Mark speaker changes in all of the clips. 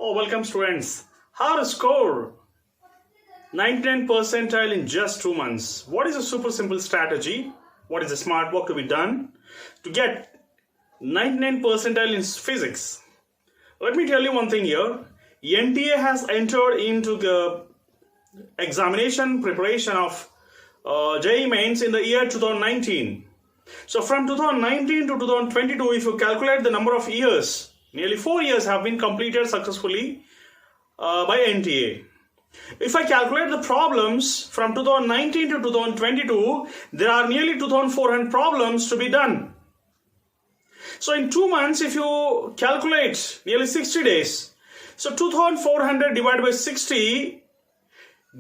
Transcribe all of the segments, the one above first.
Speaker 1: Oh, welcome students. How to score 99 percentile in just 2 months? What is a super simple strategy? What is the smart work to be done to get 99 percentile in physics? Let me tell you one thing here. NTA has entered into the examination preparation of JEE Mains in the year 2019. So from 2019 to 2022, if you calculate the number of years, nearly 4 years have been completed successfully by NTA. If I calculate the problems from 2019 to 2022, there are nearly 2,400 problems to be done. So in 2 months, if you calculate nearly 60 days, so 2,400 divided by 60,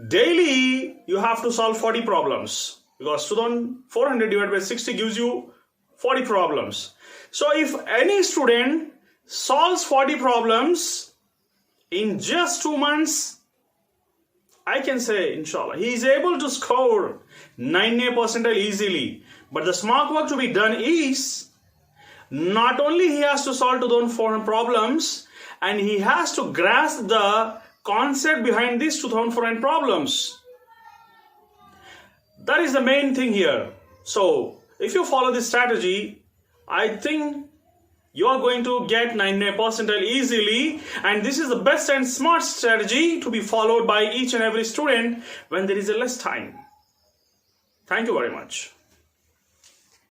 Speaker 1: daily you have to solve 40 problems because 2,400 divided by 60 gives you 40 problems. So if any student solves 40 problems in just 2 months, I can say, inshallah, he is able to score 98 percentile easily. But the smart work to be done is, not only he has to solve 2,400 problems, and he has to grasp the concept behind these 2,400 problems. That is the main thing here. So, if you follow this strategy, I think you are going to get 99 percentile easily, and this is the best and smart strategy to be followed by each and every student when there is a less time. Thank you very much.